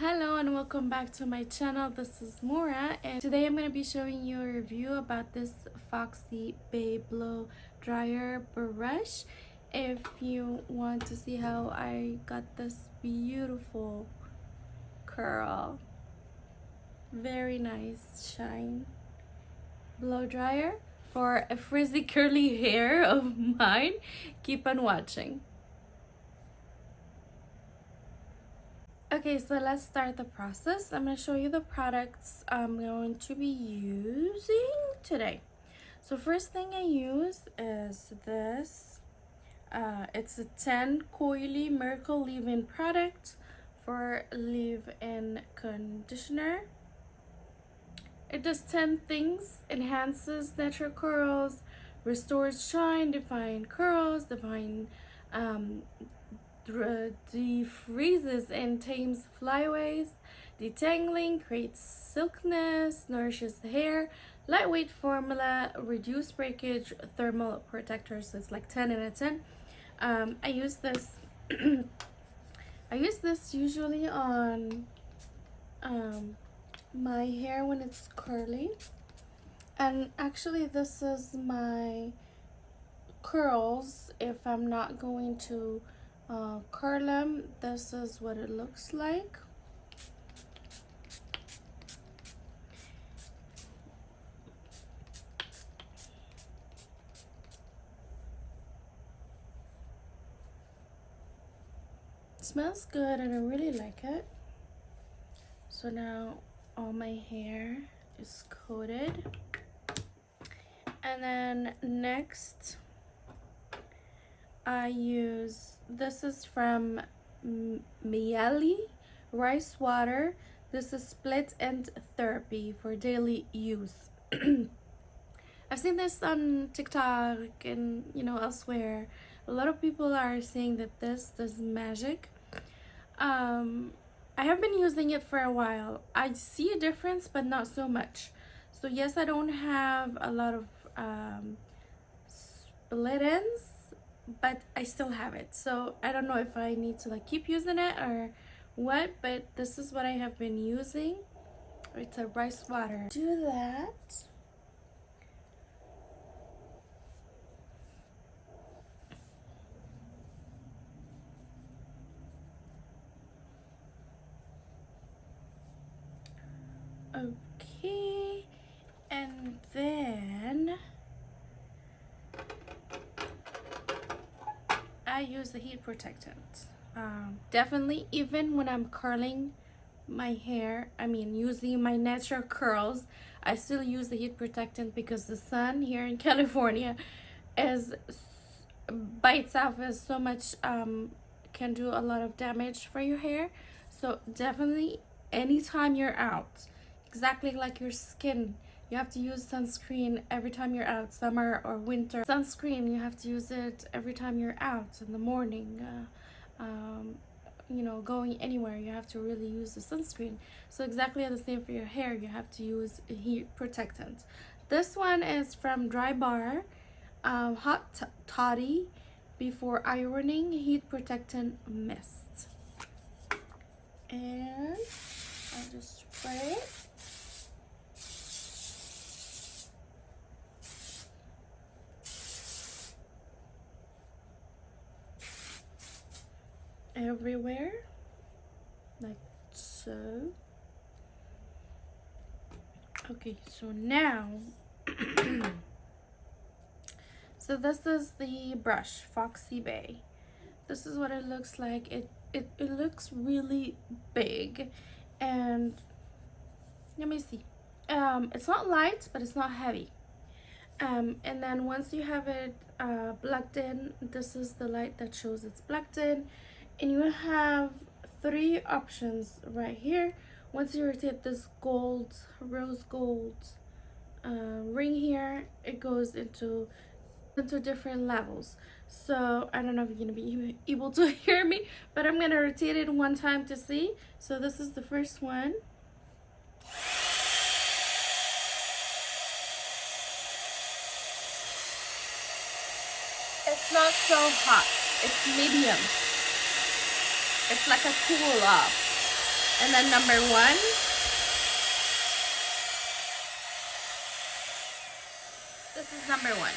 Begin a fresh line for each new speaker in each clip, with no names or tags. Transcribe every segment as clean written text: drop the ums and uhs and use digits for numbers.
Hello and welcome back to my channel. This is Mora, and today I'm going to be showing you a review about this Foxybae blow dryer brush. If you want to see how I got this beautiful curl, very nice shine blow dryer for a frizzy curly hair of mine, keep on watching. Okay, so let's start the process. I'm going to show you the products I'm going to be using today. So first thing I use is this. It's a 10 coily miracle leave-in product for leave-in conditioner. It does 10 things: enhances natural curls, restores shine, define curls, defreezes and tames flyaways, detangling, creates silkiness, nourishes the hair, lightweight formula, reduce breakage, thermal protector. So it's like 10 out of 10. I use this I use this usually on my hair when it's curly, and actually this is my curls. If I'm not going to curl them, this is what it looks like. It smells good and I really like it. So now all my hair is coated, and then next I use, this is from Miele rice water. This is split end therapy for daily use. I've seen this on TikTok and elsewhere. A lot of people are saying that this does magic. I have been using it for a while. I see a difference, but not so much. So yes, I don't have a lot of split ends, but I still have it. So I don't know if I need to keep using it or what, but this is what I have been using. It's a rice water. Do that. Okay, and then I use the heat protectant. Definitely, even when I'm curling my hair, using my natural curls, I still use the heat protectant because the sun here in California is by itself is so much can do a lot of damage for your hair. So definitely, anytime you're out, exactly like your skin, you have to use sunscreen every time you're out, summer or winter. Sunscreen, you have to use it every time you're out in the morning. Going anywhere, you have to really use the sunscreen. So exactly the same for your hair, you have to use a heat protectant. This one is from Dry Bar, Hot Toddy Before Ironing Heat Protectant Mist. And I'll just spray it. Everywhere, like so. Okay, so now so this is the brush, Foxybae. This is what it looks like. It looks really big, and let me see. It's not light, but it's not heavy. And then once you have it plugged in, this is the light that shows it's plugged in, and you have 3 options right here. Once you rotate this rose gold ring here, it goes into different levels. So I don't know if you're gonna be able to hear me, but I'm gonna rotate it one time to see. So this is the first one. It's not so hot, it's medium. It's like a cool off. And then number 1, this is number 1.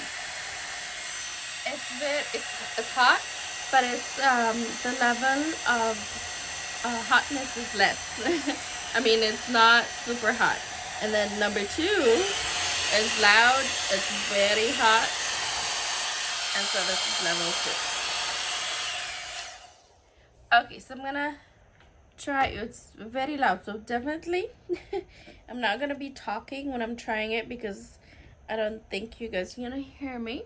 It's hot, but it's the level of hotness is less. I mean, it's not super hot. And then number 2 is loud. It's very hot, and so this is level 2. Okay, so I'm gonna try. It's very loud, so definitely I'm not gonna be talking when I'm trying it because I don't think you guys are gonna hear me.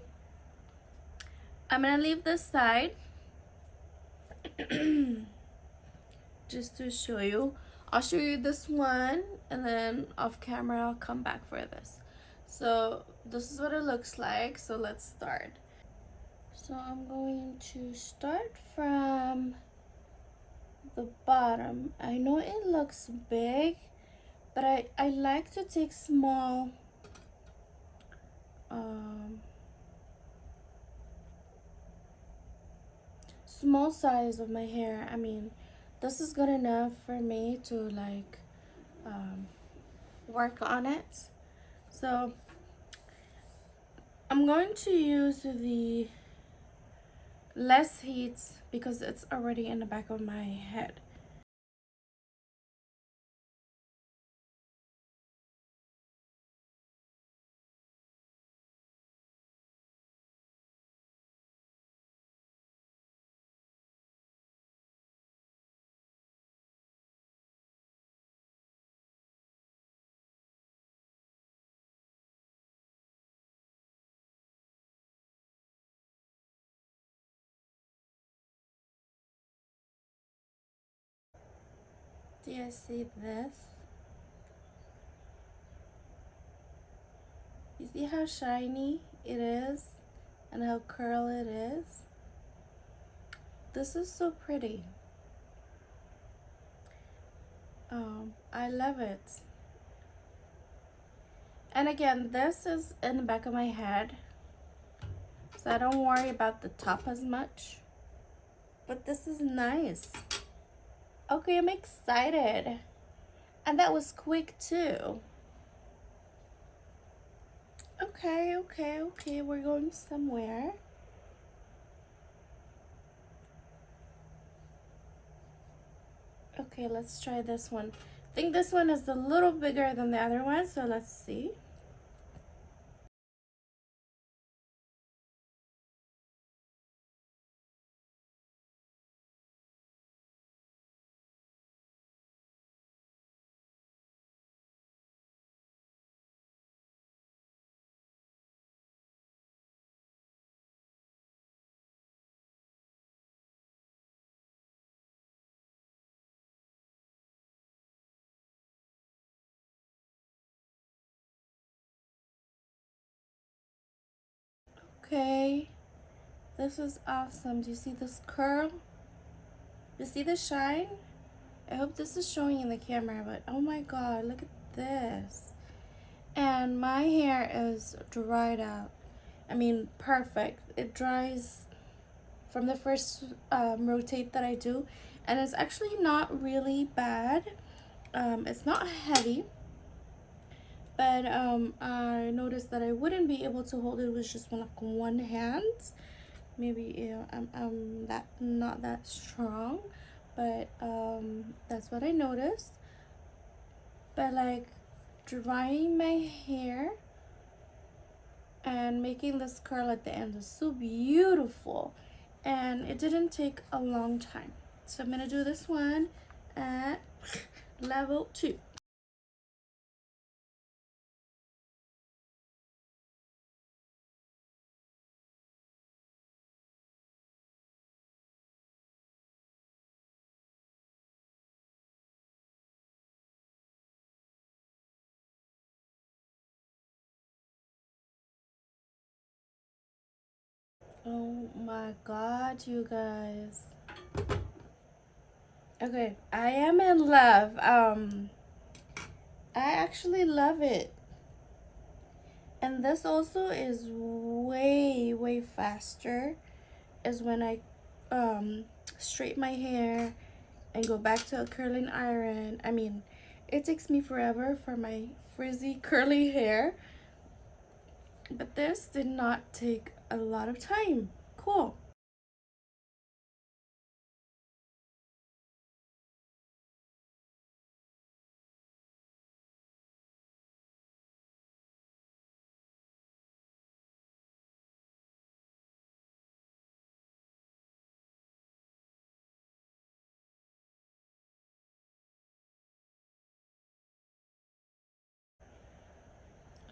I'm gonna leave this side just to show you. I'll show you this one, and then off camera I'll come back for this. So this is what it looks like. So let's start. So I'm going to start from the bottom. I know it looks big, but I like to take small small size of my hair. I mean, this is good enough for me to like work on it. So I'm going to use the less heat because it's already in the back of my head. Do you see this? You see how shiny it is and how curl it is? This is so pretty. I love it. And again, this is in the back of my head, so I don't worry about the top as much. But this is nice. Okay, I'm excited. And that was quick too. Okay, we're going somewhere. Okay, let's try this one. I think this one is a little bigger than the other one, so let's see. Okay, this is awesome. Do you see this curl? Do you see the shine? I hope this is showing in the camera, but oh my god, look at this. And my hair is dried out. I mean, perfect. It dries from the first rotate that I do, and it's actually not really bad. It's not heavy, but I noticed that I wouldn't be able to hold it with just one hand. Maybe I'm that not that strong, but that's what I noticed. But like drying my hair and making this curl at the end is so beautiful, and it didn't take a long time. So I'm gonna do this one at level 2. Oh my god, you guys. Okay, I am in love. I actually love it. And this also is way faster is when I straighten my hair and go back to a curling iron. I mean, it takes me forever for my frizzy curly hair, but this did not take a lot of time. Cool.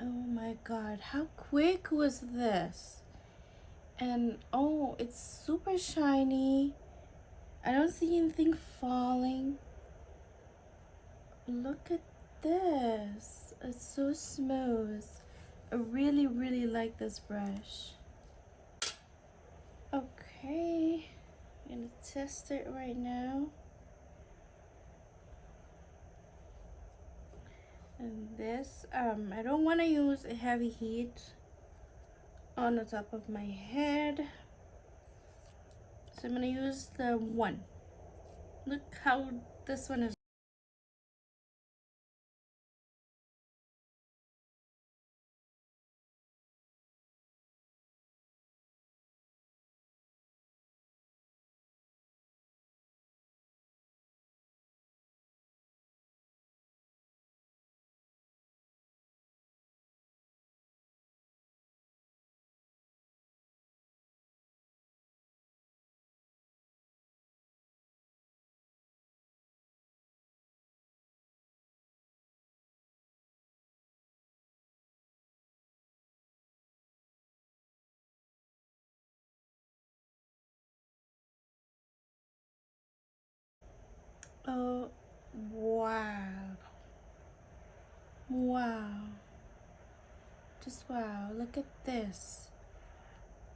Oh my god, how quick was this? And oh, it's super shiny. I don't see anything falling. Look at this. It's so smooth. I really, really like this brush. Okay, I'm gonna test it right now. And this, I don't want to use a heavy heat on the top of my head. So I'm gonna use the one. Look how this one is. Oh, wow. Wow. Just wow. Look at this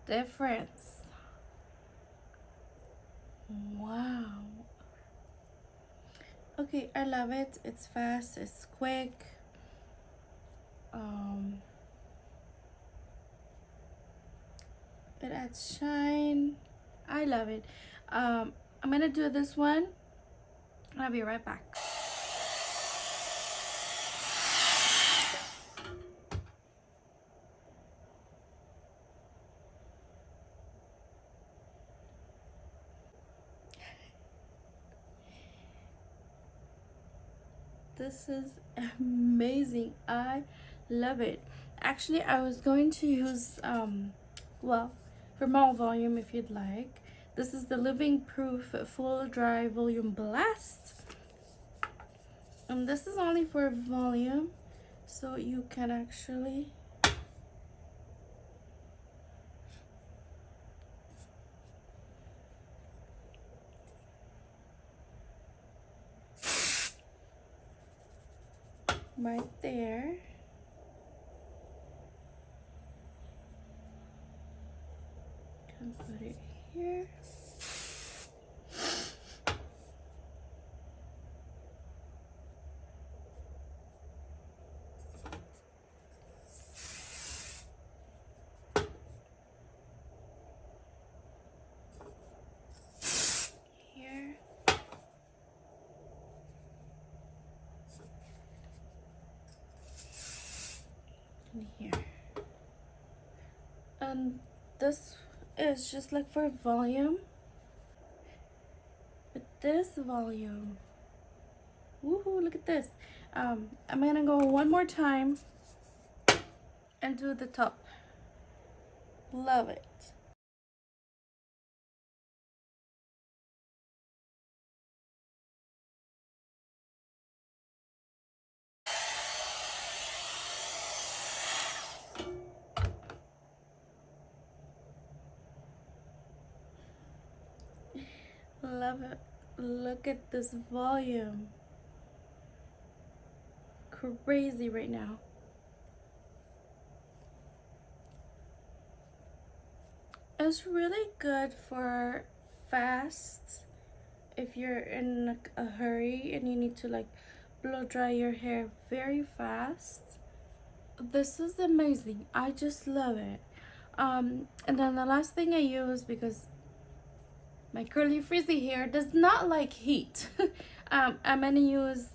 difference. Wow. Okay, I love it. It's fast, it's quick. Um, it adds shine. I love it. I'm gonna do this one. I'll be right back. This is amazing. I love it. Actually, I was going to use well, for more volume if you'd like. This is the Living Proof Full Dry Volume Blast. And this is only for volume, so you can actually right there. Can put it here. Here. And here. And this is just like for volume. But this volume, woohoo, look at this. I'm gonna go one more time and do the top. Love it. Love it. Look at this volume. Crazy right now. It's really good for fast if you're in a hurry and you need to like blow dry your hair very fast. This is amazing. I just love it. And then the last thing I use, because my curly frizzy hair does not like heat. I'm gonna use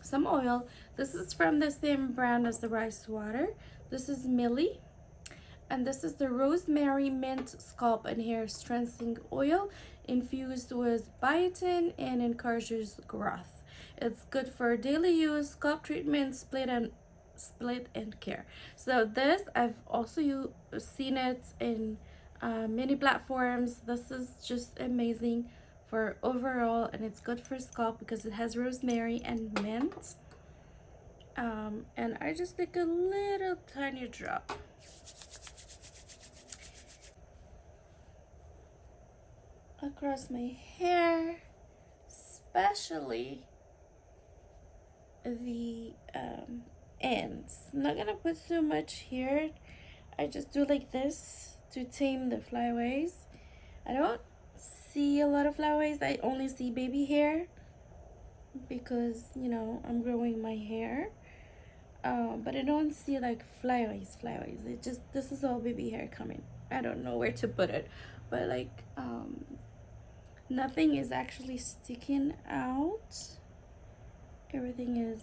some oil. This is from the same brand as the rice water. This is Millie. And this is the Rosemary Mint Scalp and Hair Strengthening Oil infused with biotin and encourages growth. It's good for daily use, scalp treatment, split and care. So this, I've also seen it in many platforms. This is just amazing for overall, and it's good for scalp because it has rosemary and mint. And I just take a little tiny drop. Across my hair, especially the ends. I'm not gonna put so much here. I just do like this to tame the flyaways. I don't see a lot of flyaways. I only see baby hair because, you know, I'm growing my hair. But I don't see like flyaways. It just, this is all baby hair coming. I don't know where to put it, but like nothing is actually sticking out. Everything is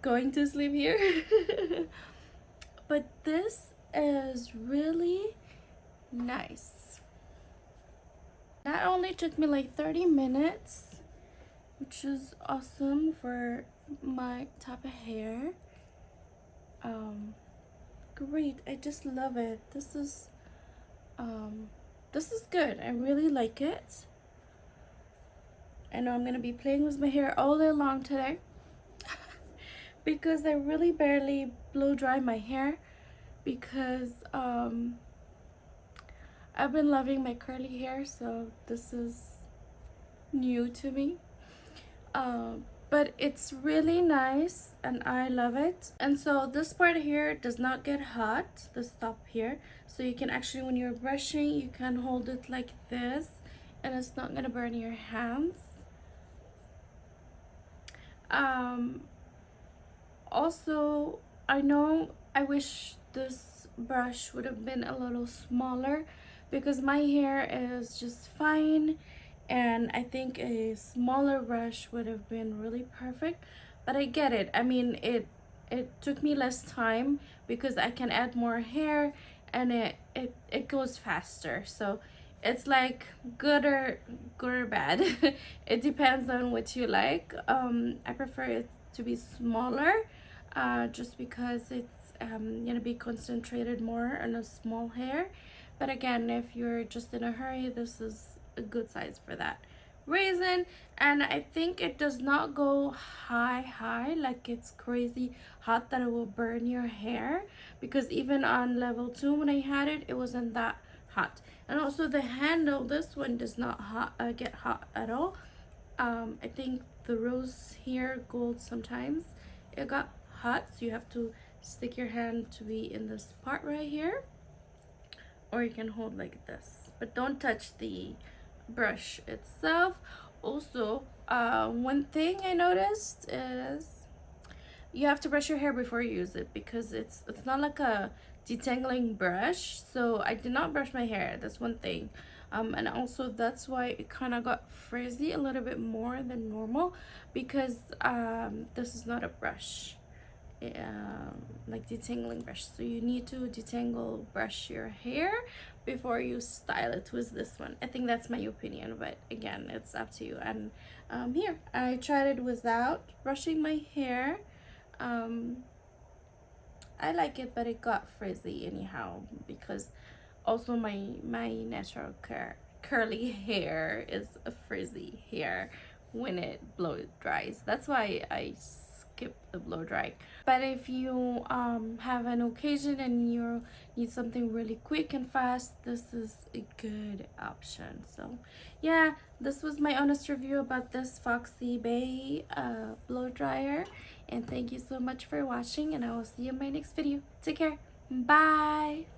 going to sleep here. But this is really nice. That only took me like 30 minutes, which is awesome for my type of hair. Great. I just love it. This is good. I really like it. I know I'm gonna be playing with my hair all day long today because I really barely blow dry my hair because I've been loving my curly hair, so this is new to me. But it's really nice and I love it. And so this part here does not get hot, the top here, so you can actually, when you're brushing, you can hold it like this and it's not gonna burn your hands. Also, I know I wish this brush would have been a little smaller because my hair is just fine, and I think a smaller brush would have been really perfect. But I get it. I mean, it took me less time because I can add more hair and it goes faster. So it's like good or bad. It depends on what you like. I prefer it to be smaller just because it's gonna be concentrated more on a small hair. But again, if you're just in a hurry, this is a good size for that reason. And I think it does not go high like it's crazy hot that it will burn your hair, because even on level 2 when I had it, it wasn't that hot. And also the handle, this one does not get hot at all. I think the rose here gold, sometimes it got hot, so you have to stick your hand to be in this part right here, or you can hold like this, but don't touch the brush itself. Also, one thing I noticed is you have to brush your hair before you use it because it's not like a detangling brush. So I did not brush my hair, that's one thing. And also that's why it kind of got frizzy a little bit more than normal, because this is not a brush, like detangling brush, so you need to detangle brush your hair before you style it with this one. I think that's my opinion, but again, it's up to you. And here I tried it without brushing my hair. I like it, but it got frizzy anyhow because also my natural curly hair is a frizzy hair when it blow dries. That's why I skip the blow dry. But if you have an occasion and you need something really quick and fast, this is a good option. So yeah, this was my honest review about this Foxybae blow dryer, and thank you so much for watching, and I will see you in my next video. Take care. Bye.